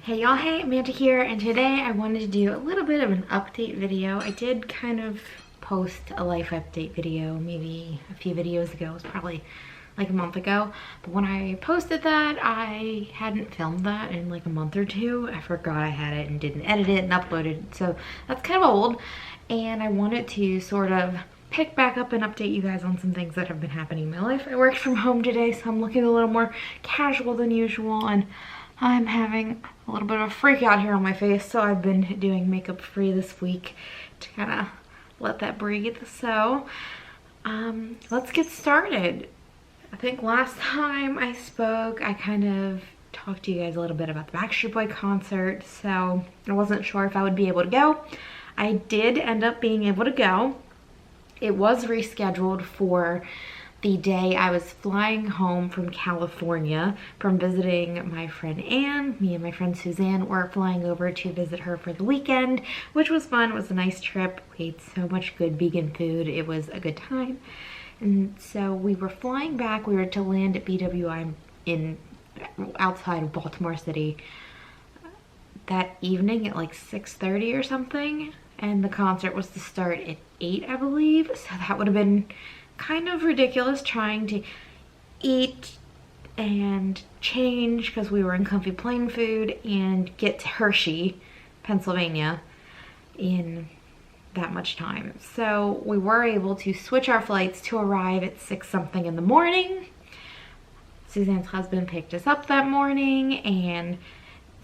Hey y'all, hey, Amanda here, and today I wanted to do a little bit of an update video. I did kind of post a life update video maybe a few videos ago. It was probably like a month ago, but when I posted that, I hadn't filmed that in like a month or two. I forgot I had it and didn't edit it and upload it, so that's kind of old, and I wanted to sort of pick back up and update you guys on some things that have been happening in my life. I worked from home today, so I'm looking a little more casual than usual, and I'm having a little bit of a freak out here on my face, so I've been doing makeup free this week to kind of let that breathe. So let's get started. I think last time I spoke, I kind of talked to you guys a little bit about the Backstreet Boy concert, so I wasn't sure if I would be able to go. I did end up being able to go. It was rescheduled for the day I was flying home from California from visiting my friend Anne. Me and my friend Suzanne were flying over to visit her for the weekend, which was fun. It was a nice trip. We ate so much good vegan food. It was a good time. And so we were flying back. We were to land at BWI outside of Baltimore City that evening at like 6:30 or something. And the concert was to start at 8, I believe. So that would have been kind of ridiculous trying to eat and change because we were in comfy plane food and get to Hershey, Pennsylvania in that much time. So we were able to switch our flights to arrive at 6 something in the morning. Suzanne's husband picked us up that morning, and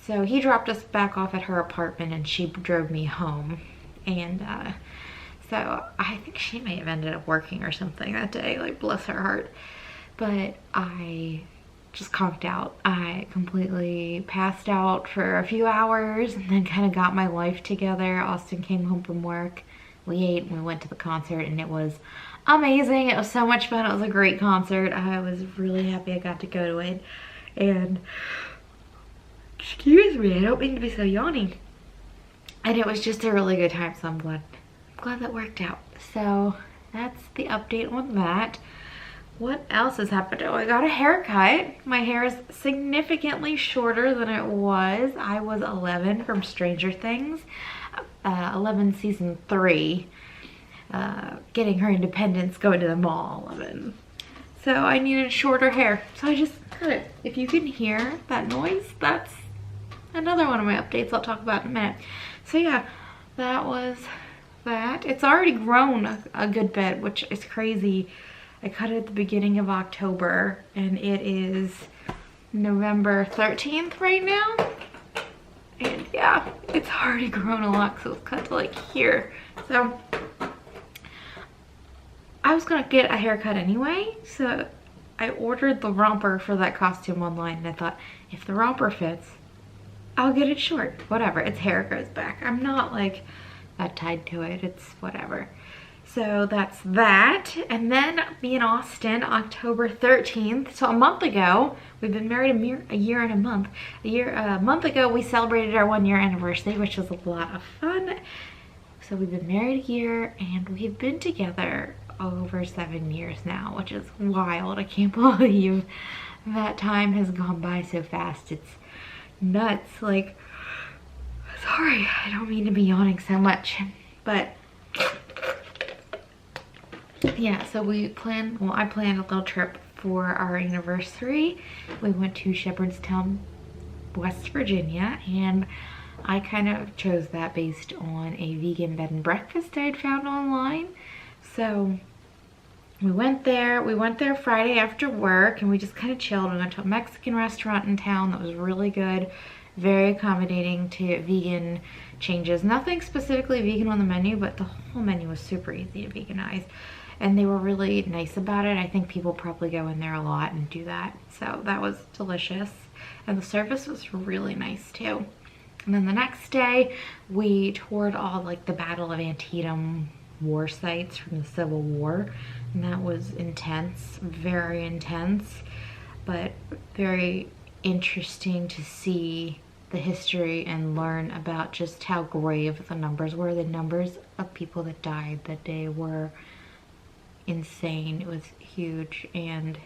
so he dropped us back off at her apartment and she drove me home. And so I think she may have ended up working or something that day, like bless her heart. But I just conked out. I completely passed out for a few hours and then kind of got my life together. Austin came home from work. We ate and we went to the concert, and it was amazing. It was so much fun. It was a great concert. I was really happy I got to go to it. And excuse me, I don't mean to be so yawny. And it was just a really good time, so I'm glad that worked out. So that's the update on that. What else has happened? Oh, I got a haircut. My hair is significantly shorter than it was. I was 11 from Stranger Things, 11 season 3, getting her independence, going to the mall, 11. So I needed shorter hair, so I just cut it. If you can hear that noise, that's another one of my updates I'll talk about in a minute. So yeah, that was that. It's already grown a good bit, which is crazy. I cut it at the beginning of October, and it is November 13th right now. And yeah, it's already grown a lot, so it's cut to like here. So I was gonna get a haircut anyway, so I ordered the romper for that costume online, and I thought, if the romper fits, I'll get it short. Whatever, its hair grows back. I'm not like that tied to it, it's whatever. So that's that. And then me and Austin, October 13th, so a month ago, we've been married a year and a month. A month ago we celebrated our 1-year anniversary, which was a lot of fun. So we've been married a year, and we've been together over 7 years now, which is wild. I can't believe that time has gone by so fast. It's nuts. Like, sorry, I don't mean to be yawning so much, but yeah, so I planned a little trip for our anniversary. We went to Shepherdstown, West Virginia, and I kind of chose that based on a vegan bed and breakfast I had found online. So we went there Friday after work, and we just kind of chilled. We went to a Mexican restaurant in town that was really good, very accommodating to vegan changes. Nothing specifically vegan on the menu, but the whole menu was super easy to veganize, and they were really nice about it. I think people probably go in there a lot and do that, so that was delicious, and the service was really nice too. And then the next day we toured all like the Battle of Antietam war sites from the Civil War, and that was intense, very intense, but very interesting to see the history and learn about just how grave the numbers were. The numbers of people that died that day were insane. It was huge and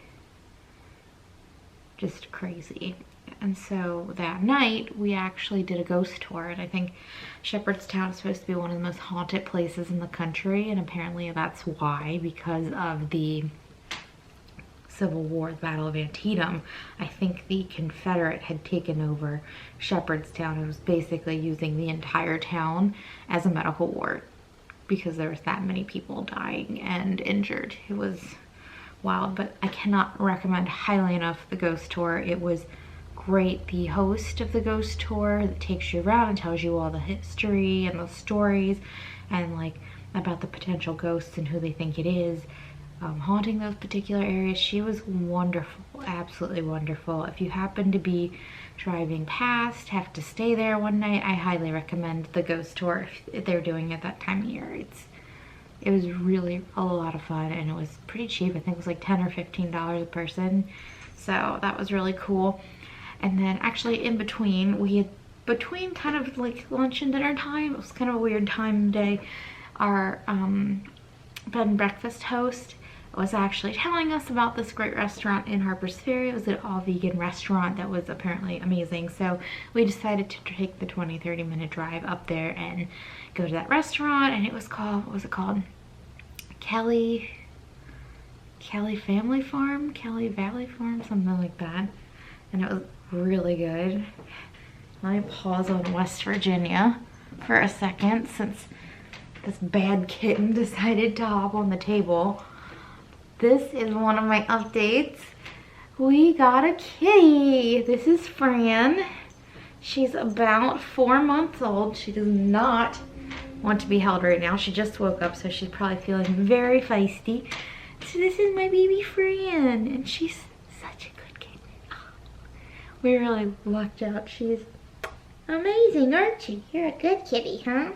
just crazy. And so that night we actually did a ghost tour, and I think Shepherdstown is supposed to be one of the most haunted places in the country, and apparently that's why, because of the Civil War, the Battle of Antietam. I think the Confederate had taken over Shepherdstown and was basically using the entire town as a medical ward because there was that many people dying and injured. It was wild, but I cannot recommend highly enough the ghost tour. It was great. The host of the ghost tour that takes you around and tells you all the history and the stories and like about the potential ghosts and who they think it is haunting those particular areas. She was wonderful, absolutely wonderful. If you happen to be driving past, have to stay there one night, I highly recommend the ghost tour if they're doing it that time of year. It was really a lot of fun, and it was pretty cheap. I think it was like $10 or $15 a person, so that was really cool. And then actually in between, we had kind of like lunch and dinner time, it was kind of a weird time of day, our bed and breakfast host was actually telling us about this great restaurant in Harper's Ferry. It was an all-vegan restaurant that was apparently amazing. So we decided to take the 20-30 minute drive up there and go to that restaurant. And it was called, what was it called? Kelly Family Farm? Kelly Valley Farm? Something like that. And it was really good. Let me pause on West Virginia for a second since this bad kitten decided to hop on the table. This is one of my updates. We got a kitty. This is Fran. She's about 4 months old. She does not want to be held right now. She just woke up, so she's probably feeling very feisty. So this is my baby Fran, and she's such a good kitten. We really lucked out. She's amazing, aren't you? You're a good kitty, huh?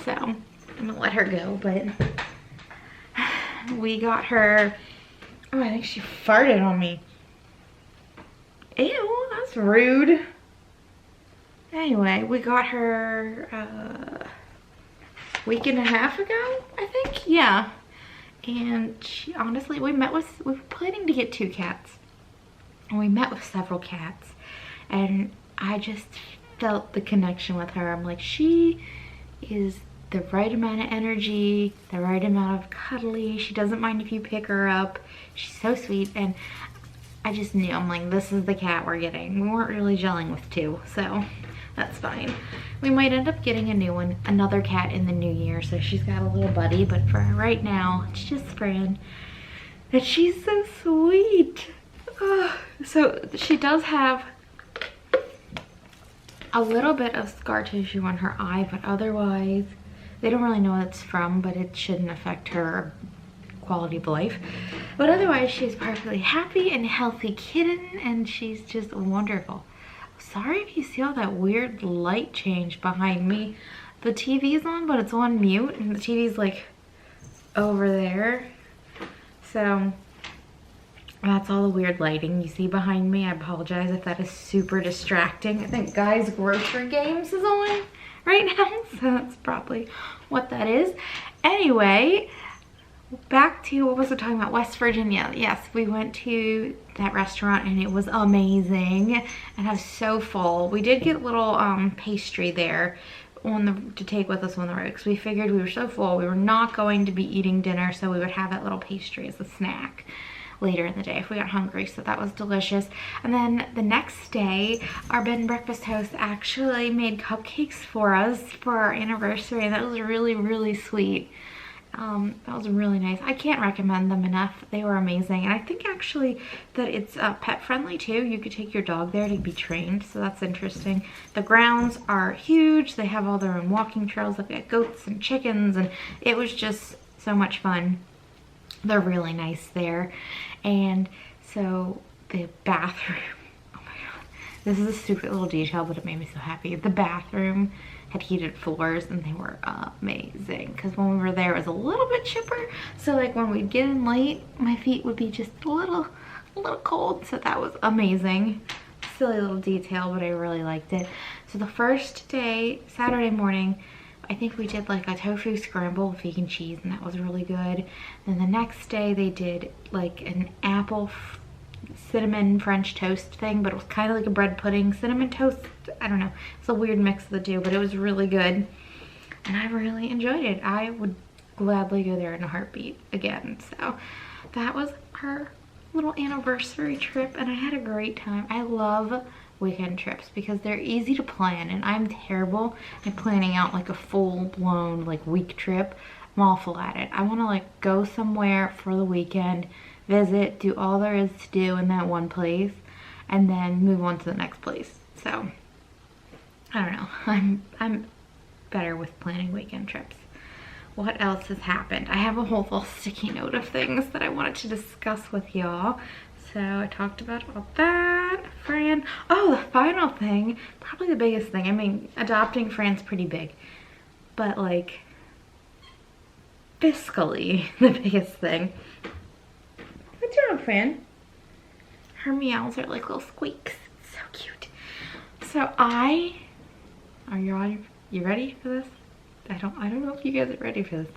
So I'm gonna let her go, but we got her. Oh, I think she farted on me. Ew, that's rude. Anyway, we got her a week and a half ago, I think. Yeah. And she, honestly, we were planning to get 2 cats. And we met with several cats. And I just felt the connection with her. I'm like, she is the right amount of energy, the right amount of cuddly. She doesn't mind if you pick her up. She's so sweet. And I just knew, I'm like, this is the cat we're getting. We weren't really gelling with 2, so that's fine. We might end up getting a new one, another cat in the new year, so she's got a little buddy, but for right now, it's just Fran. And she's so sweet. So she does have a little bit of scar tissue on her eye, but otherwise, they don't really know what it's from, but it shouldn't affect her quality of life. But otherwise, she's perfectly happy and healthy kitten, and she's just wonderful. Sorry if you see all that weird light change behind me. The TV's on, but it's on mute, and the TV's like over there. So that's all the weird lighting you see behind me. I apologize if that is super distracting. I think Guy's Grocery Games is on right now, so that's probably what that is. Anyway, back to what was I talking about? West Virginia. Yes, we went to that restaurant and it was amazing, and I was so full. We did get a little pastry there to take with us on the road because we figured we were so full we were not going to be eating dinner, so we would have that little pastry as a snack later in the day if we got hungry. So that was delicious. And then the next day, our bed and breakfast host actually made cupcakes for us for our anniversary, and that was really, really sweet. That was really nice. I can't recommend them enough. They were amazing. And I think actually that it's pet friendly too. You could take your dog there to be trained, so that's interesting. The grounds are huge. They have all their own walking trails. They've got goats and chickens, and it was just so much fun. They're really nice there. And so the bathroom, oh my god, this is a stupid little detail, but it made me so happy. The bathroom had heated floors, and they were amazing, because when we were there it was a little bit chipper, so like when we'd get in late, my feet would be just a little cold, so that was amazing. Silly little detail, but I really liked it. So the first day, Saturday morning, I think we did like a tofu scramble with vegan cheese, and that was really good. Then the next day they did like an apple cinnamon French toast thing, but it was kind of like a bread pudding cinnamon toast. I don't know. It's a weird mix of the two, but it was really good. And I really enjoyed it. I would gladly go there in a heartbeat again. So that was our little anniversary trip, and I had a great time. I love weekend trips because they're easy to plan, and I'm terrible at planning out like a full-blown like week trip. I'm awful at it. I want to like go somewhere for the weekend, visit, do all there is to do in that one place, and then move on to the next place. So I don't know. I'm better with planning weekend trips. What else has happened? I have a whole little sticky note of things that I wanted to discuss with y'all. So I talked about all that. Fran. Oh, the final thing, probably the biggest thing. I mean, adopting Fran's pretty big, but like fiscally, the biggest thing. What's wrong, Fran? Her meows are like little squeaks. It's so cute. So are you ready for this? I don't know if you guys are ready for this.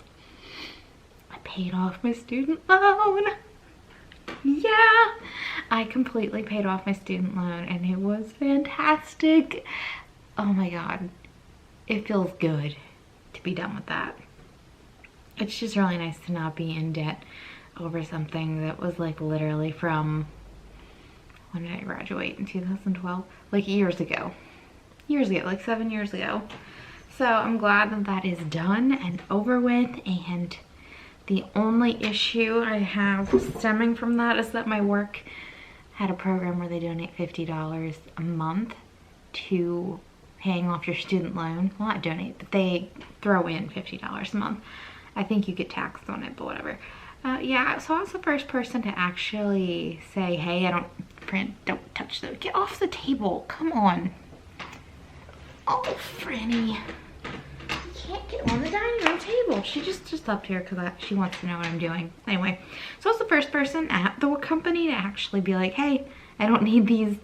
I paid off my student loan. Yeah, I completely paid off my student loan, and it was fantastic. Oh my God, it feels good to be done with that. It's just really nice to not be in debt over something that was like literally from, when did I graduate? In 2012? Like years ago, like 7 years ago. So I'm glad that that is done and over with, and the only issue I have stemming from that is that my work had a program where they donate $50 a month to paying off your student loan. Well, not donate, but they throw in $50 a month. I think you get taxed on it, but whatever. Yeah, so I was the first person to actually say, hey, don't touch those. Get off the table, come on. Oh, Franny. Can't get on the dining room table. She just up here because she wants to know what I'm doing. Anyway, so I was the first person at the company to actually be like, hey, I don't need these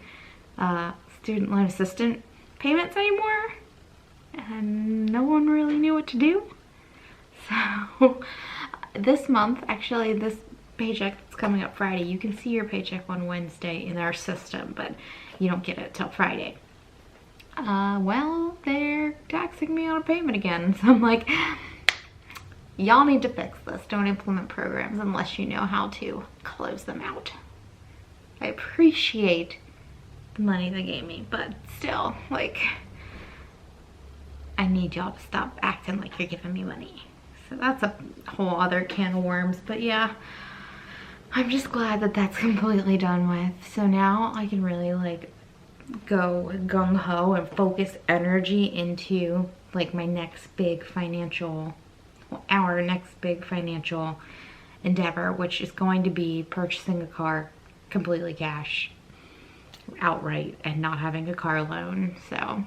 student loan assistant payments anymore. And no one really knew what to do. So this month, actually this paycheck that's coming up Friday, you can see your paycheck on Wednesday in our system, but you don't get it till Friday. Well, they're taxing me on a payment again. So I'm like, y'all need to fix this. Don't implement programs unless you know how to close them out. I appreciate the money they gave me, but still, like, I need y'all to stop acting like you're giving me money. So that's a whole other can of worms, but yeah, I'm just glad that that's completely done with. So now I can really like go gung-ho and focus energy into like my next big financial, well, our next big financial endeavor, which is going to be purchasing a car completely cash outright and not having a car loan. So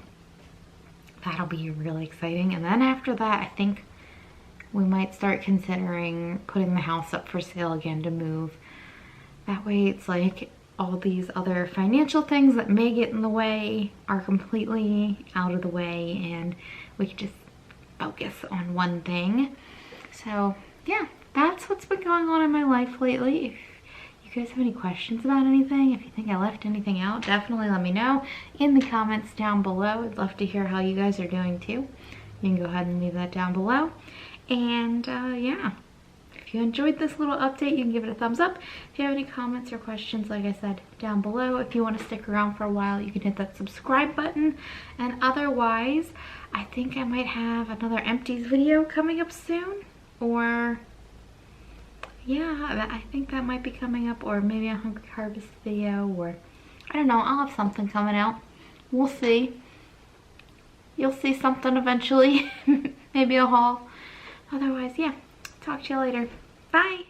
that'll be really exciting. And then after that, I think we might start considering putting the house up for sale again to move. That way it's like all these other financial things that may get in the way are completely out of the way, and we can just focus on one thing. So yeah, that's what's been going on in my life lately. If you guys have any questions about anything, if you think I left anything out, definitely let me know in the comments down below. I'd love to hear how you guys are doing too. You can go ahead and leave that down below. And yeah, if you enjoyed this little update, you can give it a thumbs up. If you have any comments or questions, like I said, down below. If you want to stick around for a while, you can hit that subscribe button. And otherwise, I think I might have another empties video coming up soon. Or yeah, I think that might be coming up, or maybe a Hungry Harvest video, or I don't know, I'll have something coming out. We'll see. You'll see something eventually. Maybe a haul. Otherwise, yeah, talk to you later. Bye.